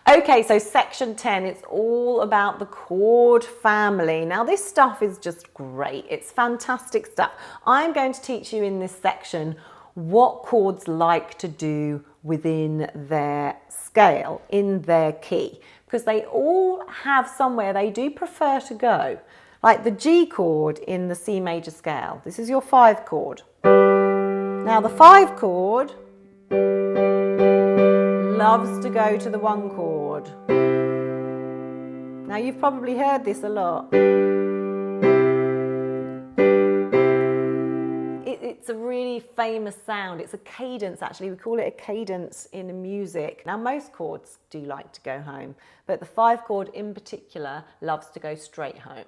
Okay, so section 10, it's all about the chord family. Now this stuff is just great. It's fantastic stuff. I'm going to teach you in this section what chords like to do within their scale, in their key, because they all have somewhere they do prefer to go. Like the G chord in the C major scale. This is your 5 chord. Now the 5 chord loves to go to the 1 chord. Now you've probably heard this a lot. It's a really famous sound. It's a cadence, actually. We call it a cadence in music. Now most chords do like to go home, but the 5 chord in particular loves to go straight home.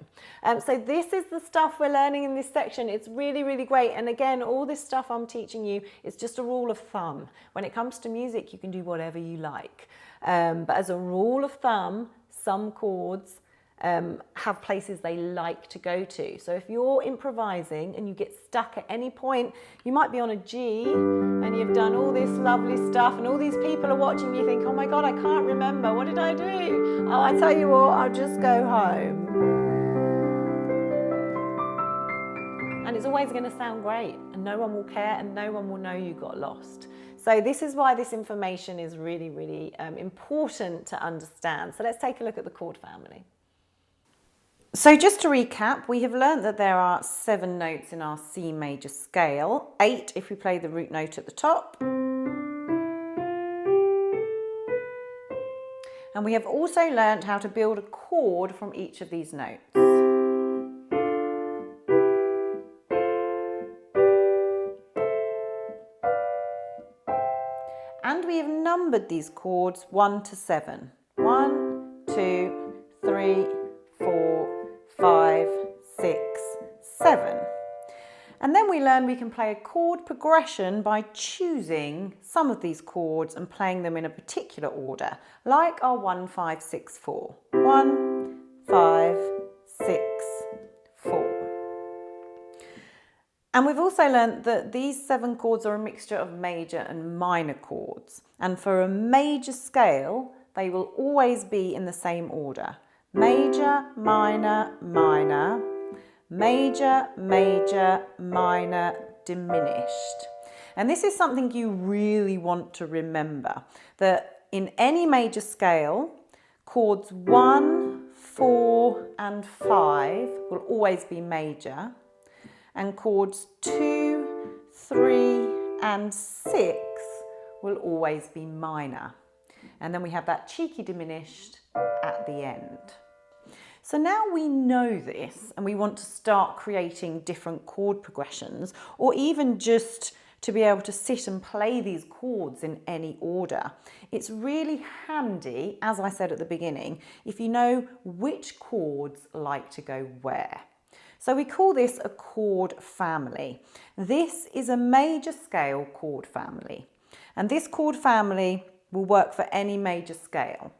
So this is the stuff we're learning in this section. It's really, really great. And again, all this stuff I'm teaching you is just a rule of thumb. When it comes to music, you can do whatever you like. But as a rule of thumb, some chords have places they like to go to. So if you're improvising and you get stuck at any point, you might be on a G and you've done all this lovely stuff and all these people are watching you, think, oh my God, I can't remember, what did I do? Oh, I tell you what, I'll just go home. And it's always going to sound great and no one will care and no one will know you got lost. So this is why this information is really, really important to understand. So let's take a look at the chord family. So just to recap, we have learnt that there are 7 notes in our C major scale, 8 if we play the root note at the top. And we have also learnt how to build a chord from each of these notes. And we have numbered these chords 1 to 7. 1, 2, 3, 4, 5, 6, 7. And then we learn we can play a chord progression by choosing some of these chords and playing them in a particular order, like our 1, 5, 6, 4. 1, 5, 6, 4. And we've also learnt that these 7 chords are a mixture of major and minor chords. And for a major scale, they will always be in the same order. Major, minor, minor, major, major, minor, diminished. And this is something you really want to remember, that in any major scale, chords 1, 4 and 5 will always be major, and chords 2, 3 and 6 will always be minor. And then we have that cheeky diminished at the end. So now we know this and we want to start creating different chord progressions, or even just to be able to sit and play these chords in any order. It's really handy, as I said at the beginning, if you know which chords like to go where. So we call this a chord family. This is a major scale chord family, and this chord family will work for any major scale.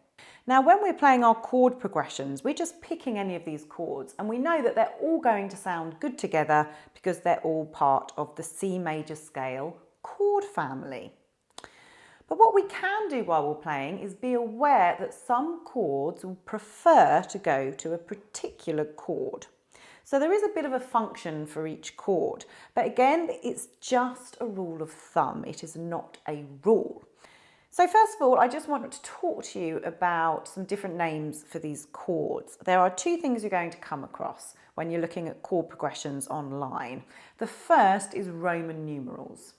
Now, when we're playing our chord progressions, we're just picking any of these chords, and we know that they're all going to sound good together because they're all part of the C major scale chord family. But what we can do while we're playing is be aware that some chords will prefer to go to a particular chord. So there is a bit of a function for each chord, but again, it's just a rule of thumb. It is not a rule. So first of all, I just want to talk to you about some different names for these chords. There are 2 things you're going to come across when you're looking at chord progressions online. The first is Roman numerals.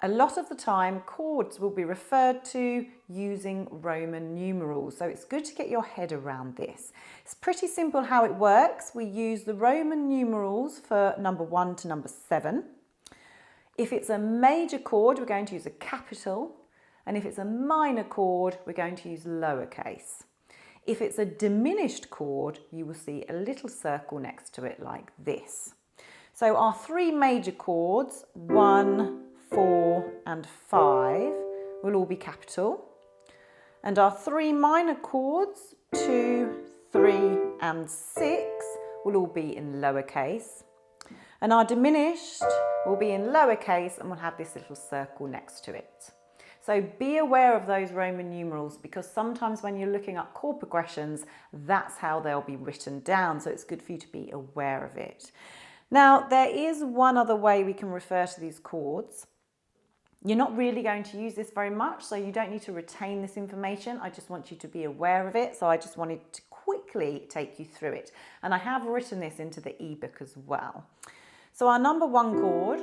A lot of the time, chords will be referred to using Roman numerals, so it's good to get your head around this. It's pretty simple how it works. We use the Roman numerals for number 1 to number 7. If it's a major chord, we're going to use a capital. And if it's a minor chord, we're going to use lowercase. If it's a diminished chord, you will see a little circle next to it like this. So our 3 major chords, 1, 4 and 5, will all be capital. And our 3 minor chords, 2, 3 and 6, will all be in lowercase. And our diminished will be in lowercase and will have this little circle next to it. So be aware of those Roman numerals, because sometimes when you're looking up chord progressions, that's how they'll be written down. So it's good for you to be aware of it. Now, there is one other way we can refer to these chords. You're not really going to use this very much, so you don't need to retain this information. I just want you to be aware of it. So I just wanted to quickly take you through it. And I have written this into the ebook as well. So our number 1 chord,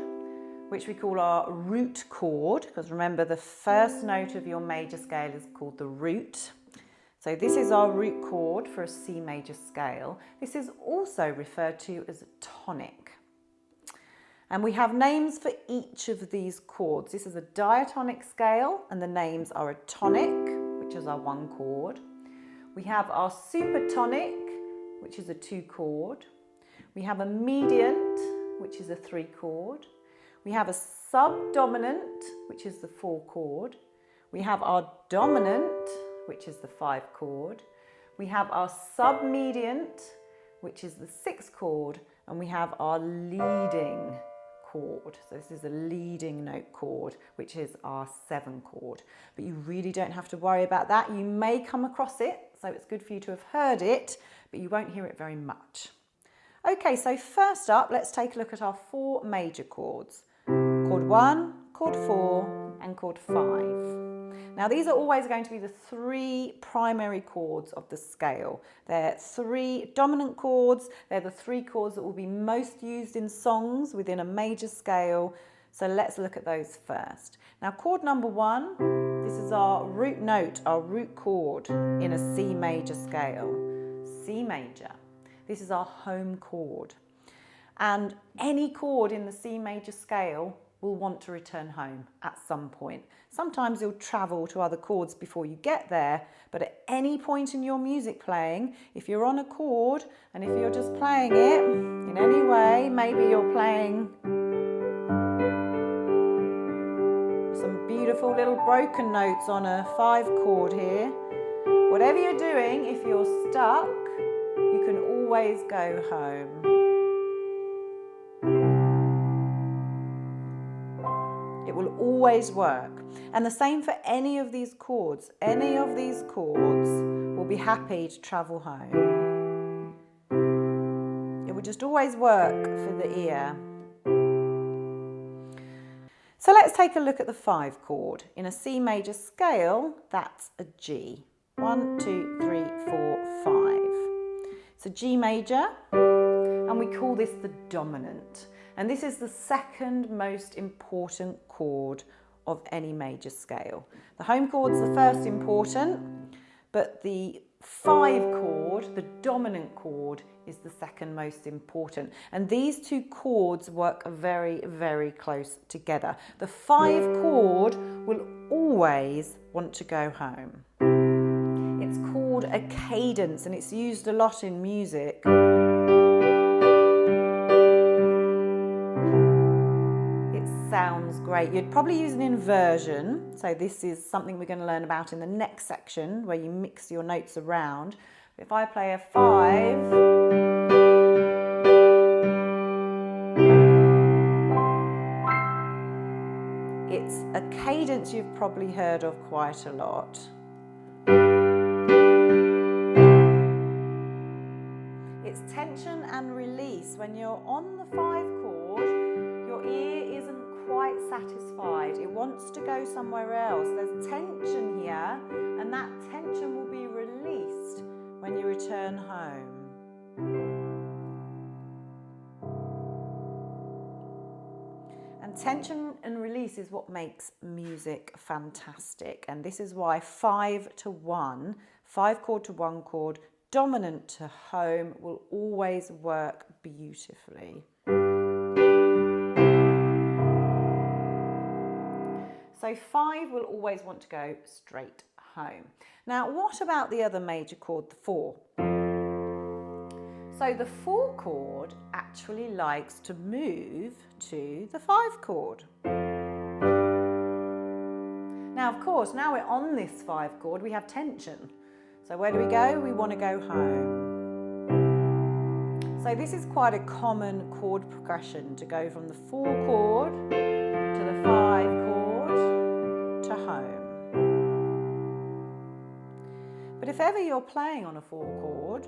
which we call our root chord, because remember the first note of your major scale is called the root. So this is our root chord for a C major scale. This is also referred to as a tonic. And we have names for each of these chords. This is a diatonic scale, and the names are a tonic, which is our 1 chord. We have our supertonic, which is a 2 chord. We have a mediant, which is a 3 chord. We have a subdominant, which is the 4 chord. We have our dominant, which is the 5 chord. We have our submediant, which is the 6 chord. And we have our leading chord. So this is a leading note chord, which is our 7 chord. But you really don't have to worry about that. You may come across it, so it's good for you to have heard it, but you won't hear it very much. Okay, so first up, let's take a look at our 4 major chords. Chord 1, chord 4, and chord 5. Now these are always going to be the 3 primary chords of the scale. They're 3 dominant chords. They're the 3 chords that will be most used in songs within a major scale. So let's look at those first. Now chord number 1, this is our root note, our root chord in a C major scale. C major. This is our home chord. And any chord in the C major scale will want to return home at some point. Sometimes you'll travel to other chords before you get there, but at any point in your music playing, if you're on a chord and if you're just playing it in any way, maybe you're playing some beautiful little broken notes on a 5 chord here. Whatever you're doing, if you're stuck, you can always go home. It will always work. And the same for any of these chords. Any of these chords will be happy to travel home. It will just always work for the ear. So let's take a look at the 5 chord. In a C major scale, that's a G. 1, 2, 3, 4, 5. It's a G major, and we call this the dominant. And this is the 2nd most important chord of any major scale. The home chord's the first important, but the 5 chord, the dominant chord, is the 2nd most important. And these 2 chords work very, very close together. The 5 chord will always want to go home. It's called a cadence, and it's used a lot in music. Sounds great. You'd probably use an inversion. So this is something we're going to learn about in the next section, where you mix your notes around. If I play a 5, it's a cadence you've probably heard of quite a lot. It's tension and release. When you're on the 5 chord, your ear isn't quite satisfied. It wants to go somewhere else. There's tension here, and that tension will be released when you return home. And tension and release is what makes music fantastic. And this is why 5 to 1, 5 chord to 1 chord, dominant to home will always work beautifully. So 5 will always want to go straight home. Now, what about the other major chord, the 4? So the 4 chord actually likes to move to the 5 chord. Now, of course, now we're on this 5 chord, we have tension. So where do we go? We want to go home. So this is quite a common chord progression, to go from the 4 chord to the 5 chord to home. But if ever you're playing on a 4 chord,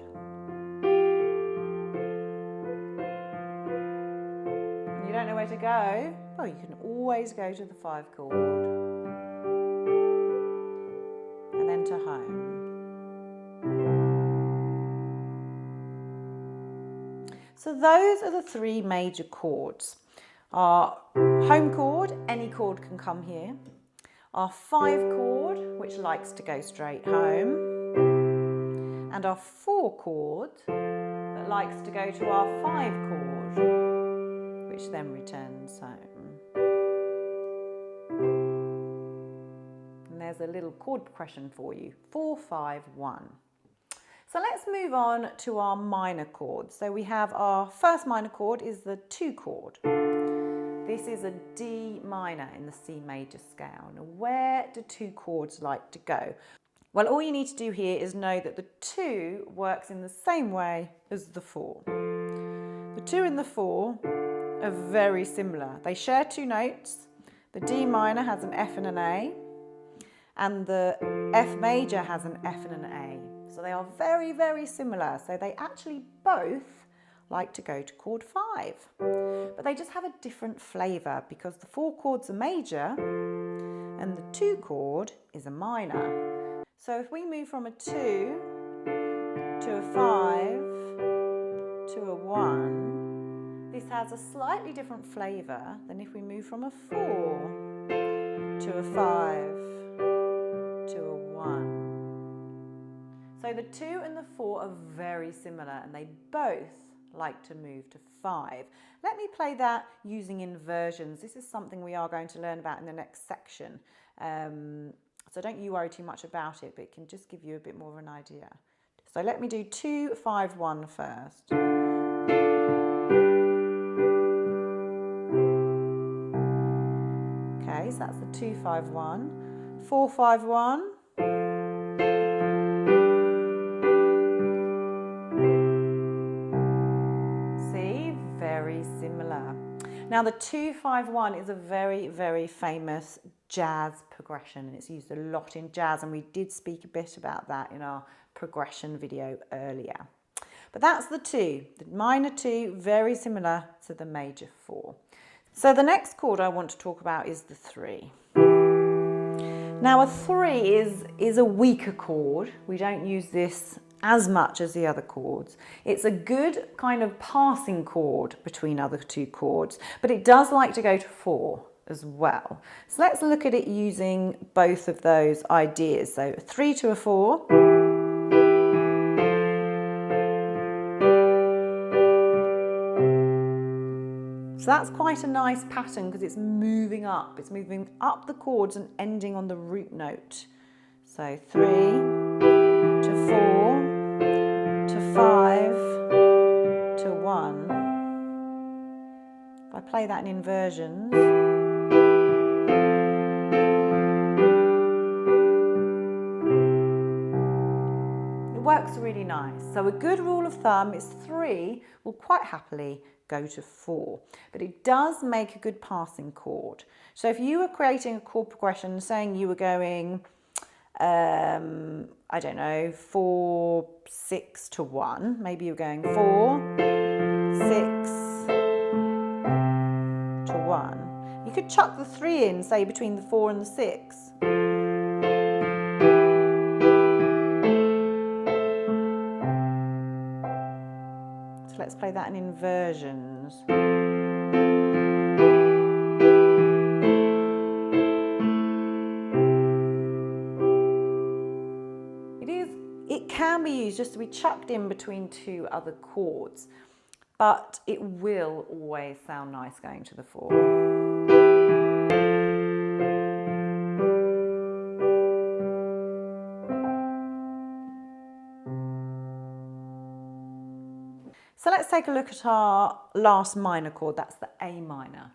and you don't know where to go, well, you can always go to the 5 chord and then to home. So those are the 3 major chords. Our home chord, any chord can come here. Our 5 chord, which likes to go straight home. And our 4 chord that likes to go to our 5 chord, which then returns home. And there's a little chord progression for you, 4, 5, 1. So let's move on to our minor chords. So we have our first minor chord is the 2 chord. This is a D minor in the C major scale. Now where do 2 chords like to go? Well, all you need to do here is know that the 2 works in the same way as the 4. The 2 and the 4 are very similar. They share 2 notes. The D minor has an F and an A, and the F major has an F and an A. So they are very, very similar. So they actually both like to go to chord 5. But they just have a different flavour because the 4 chords are major and the 2 chord is a minor. So if we move from a 2 to a 5 to a 1, this has a slightly different flavour than if we move from a 4 to a 5 to a 1. So the 2 and the 4 are very similar and they both like to move to 5. Let me play that using inversions. This is something we are going to learn about in the next section. So don't you worry too much about it, but it can just give you a bit more of an idea. So let me do 2, 5, 1 first. Okay, so that's the 2, 5, 1. 4, 5, 1. Very similar. Now the 2, 5, 1 is a very, very famous jazz progression and it's used a lot in jazz, and we did speak a bit about that in our progression video earlier. But that's the 2, the minor 2, very similar to the major 4. So the next chord I want to talk about is the 3. Now a 3 is a weaker chord. We don't use this as much as the other chords. It's a good kind of passing chord between other 2 chords, but it does like to go to 4 as well. So let's look at it using both of those ideas. So a 3 to a 4. So that's quite a nice pattern because it's moving up. It's moving up the chords and ending on the root note. So 3 to 4 to 5 to 1. If I play that in inversions, it works really nice. So a good rule of thumb is 3 will quite happily go to 4, but it does make a good passing chord. So if you were creating a chord progression, saying you were going I don't know, 4, 6 to 1. Maybe you're going 4, 6 to 1. You could chuck the 3 in, say, between the 4 and the 6. So let's play that in inversions. It can be used just to be chucked in between 2 other chords, but it will always sound nice going to the 4. So let's take a look at our last minor chord, that's the A minor.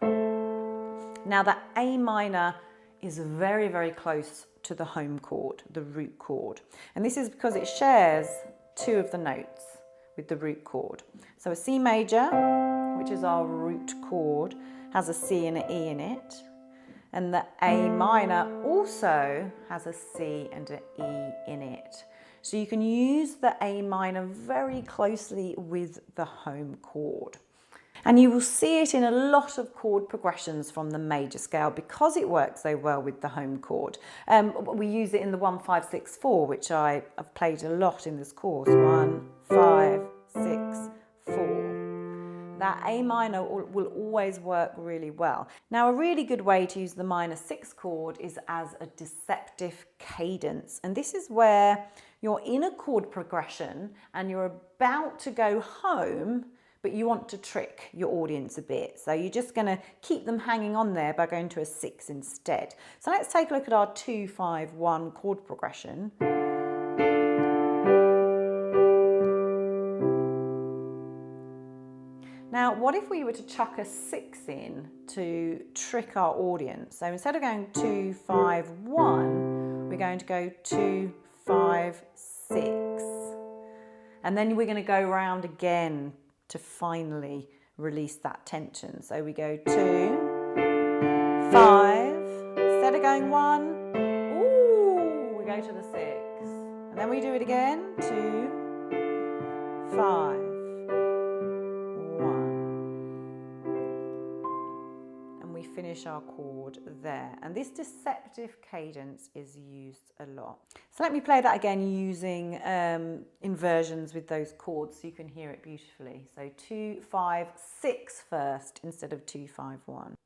Now the A minor is very, very close to the home chord, the root chord. And this is because it shares 2 of the notes with the root chord. So a C major, which is our root chord, has a C and an E in it. And the A minor also has a C and an E in it. So you can use the A minor very closely with the home chord. And you will see it in a lot of chord progressions from the major scale because it works so well with the home chord. We use it in the 1, 5, 6, 4, which I've played a lot in this course. 1, 5, 6, 4. That A minor will always work really well. Now, a really good way to use the minor 6 chord is as a deceptive cadence. And this is where you're in a chord progression and you're about to go home, but you want to trick your audience a bit. So you're just going to keep them hanging on there by going to a 6 instead. So let's take a look at our 2, 5, 1 chord progression. Now, what if we were to chuck a 6 in to trick our audience? So instead of going 2, 5, 1, we're going to go 2, 5, 6. And then we're going to go around again to finally release that tension. So we go 2, 5, instead of going 1, ooh, we go to the 6. And then we do it again, 2, 5, 1. And we finish our chord there. And this deceptive cadence is used a lot. So let me play that again using inversions with those chords so you can hear it beautifully. So 2, 5, 6 first instead of 2, 5, 1.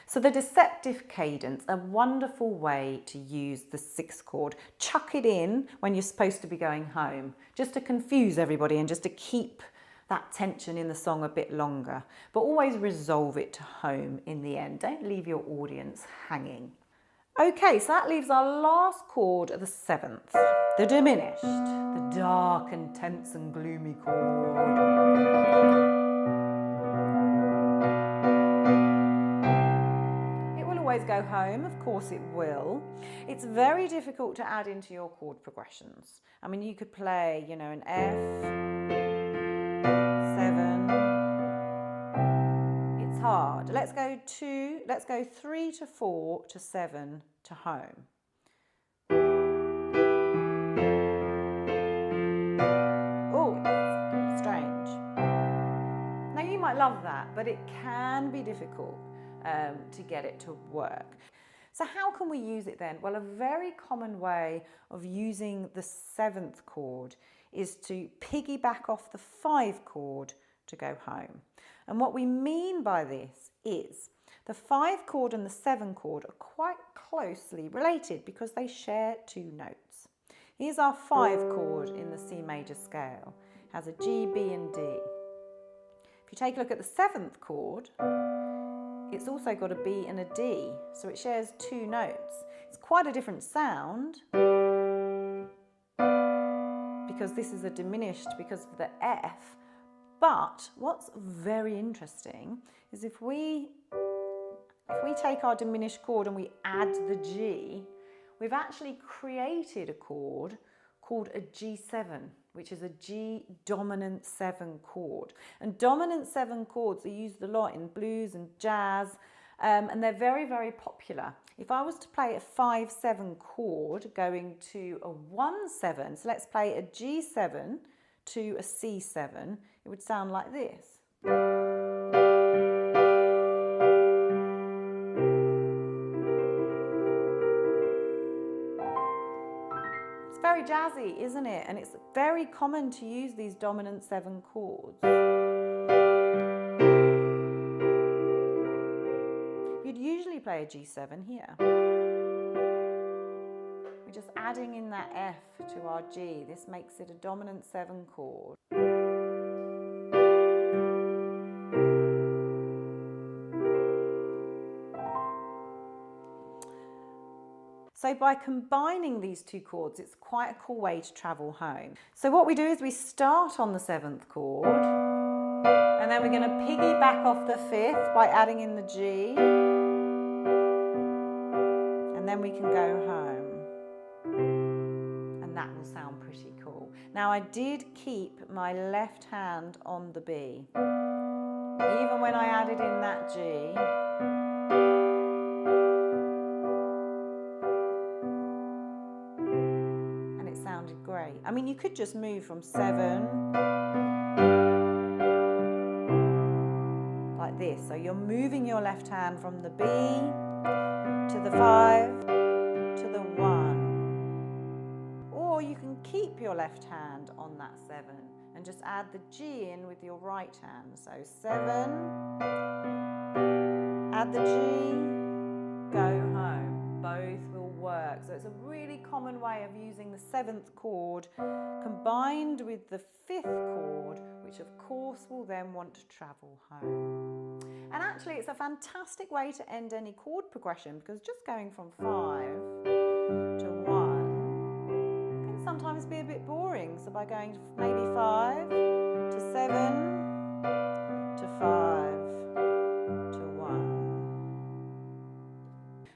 So the deceptive cadence, a wonderful way to use the 6th chord. Chuck it in when you're supposed to be going home, just to confuse everybody and just to keep that tension in the song a bit longer. But always resolve it to home in the end. Don't leave your audience hanging. Okay, so that leaves our last chord, the 7th, the diminished, the dark and tense and gloomy chord. Go home, of course it will. It's very difficult to add into your chord progressions. I mean, you could play, you know, an F, 7. It's hard. Let's go 3 to 4 to 7 to home. Oh, it's strange. Now you might love that, but it can be difficult to get it to work. So how can we use it then? Well, a very common way of using the 7th chord is to piggyback off the 5 chord to go home. And what we mean by this is the 5 chord and the 7 chord are quite closely related because they share 2 notes. Here's our 5 chord in the C major scale. It has a G, B and D. If you take a look at the 7th chord, it's also got a B and a D, so it shares 2 notes. It's quite a different sound because this is a diminished because of the F. But what's very interesting is if we take our diminished chord and we add the G, we've actually created a chord called a G7, which is a G dominant 7 chord. And dominant 7 chords are used a lot in blues and jazz, and they're very, very popular. If I was to play a 5-7 chord going to a 1-7, so let's play a G7 to a C7, it would sound like this. Very jazzy, isn't it? And it's very common to use these dominant 7 chords. You'd usually play a G7 here. We're just adding in that F to our G. This makes it a dominant 7 chord. So by combining these 2 chords, it's quite a cool way to travel home. So what we do is we start on the 7th chord, and then we're going to piggyback off the 5th by adding in the G, and then we can go home. And that will sound pretty cool. Now I did keep my left hand on the B. Even when I added in that G, and it sounded great. I mean, you could just move from 7 like this. So you're moving your left hand from the B to the 5 to the 1. Or you can keep your left hand on that 7 and just add the G in with your right hand. So 7, add the G, go home. Both will work. So it's a really common way of using the 7th chord combined with the 5th chord, which of course will then want to travel home. And actually it's a fantastic way to end any chord progression, because just going from 5 to 1 can sometimes be a bit boring. So by going maybe 5 to 7 to 5 to 1.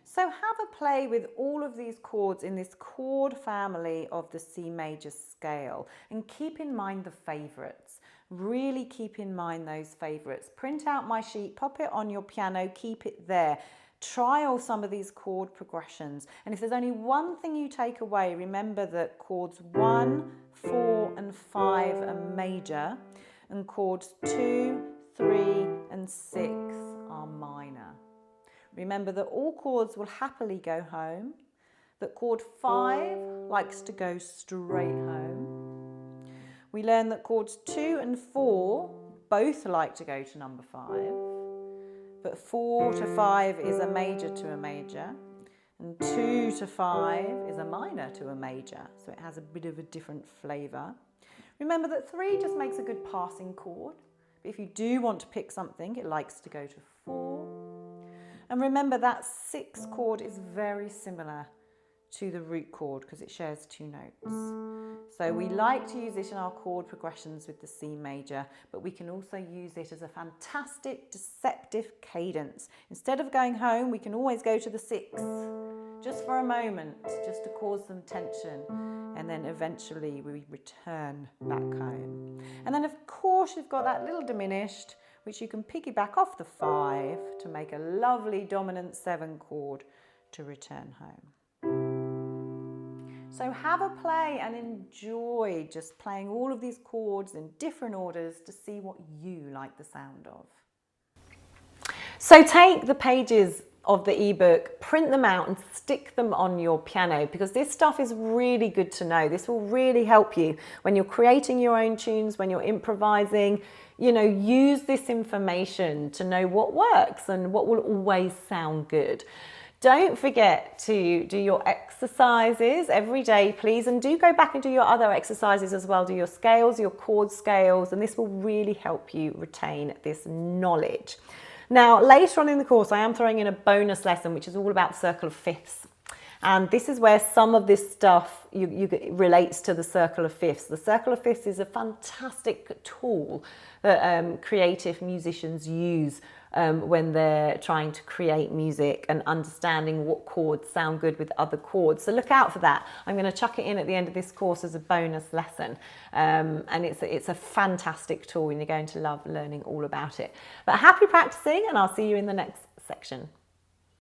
So have a play with all of these chords in this chord family of the C major scale, and keep in mind the favourites. Really keep in mind those favourites. Print out my sheet, pop it on your piano, keep it there. Trial some of these chord progressions. And if there's only one thing you take away, remember that chords 1, 4 and 5 are major, and chords 2, 3 and 6 are minor. Remember that all chords will happily go home, that chord 5 likes to go straight home. We learn that chords 2 and 4 both like to go to number 5, but 4 to 5 is a major to a major, and 2 to 5 is a minor to a major, so it has a bit of a different flavour. Remember that 3 just makes a good passing chord, but if you do want to pick something, it likes to go to 4. And remember that 6 chord is very similar to the root chord because it shares 2 notes. So we like to use it in our chord progressions with the C major, but we can also use it as a fantastic deceptive cadence. Instead of going home, we can always go to the 6, just for a moment, just to cause some tension. And then eventually we return back home. And then of course you've got that little diminished, which you can piggyback off the 5 to make a lovely dominant 7 chord to return home. So have a play and enjoy just playing all of these chords in different orders to see what you like the sound of. So take the pages of the ebook, print them out and stick them on your piano, because this stuff is really good to know. This will really help you when you're creating your own tunes, when you're improvising. You know, use this information to know what works and what will always sound good. Don't forget to do your exercises every day, please, and do go back and do your other exercises as well. Do your scales, your chord scales, and this will really help you retain this knowledge. Now, later on in the course, I am throwing in a bonus lesson, which is all about circle of fifths. And this is where some of this stuff relates to the circle of fifths. The circle of fifths is a fantastic tool that creative musicians use when they're trying to create music and understanding what chords sound good with other chords. So look out for that. I'm going to chuck it in at the end of this course as a bonus lesson. And it's a fantastic tool and you're going to love learning all about it. But happy practicing, and I'll see you in the next section.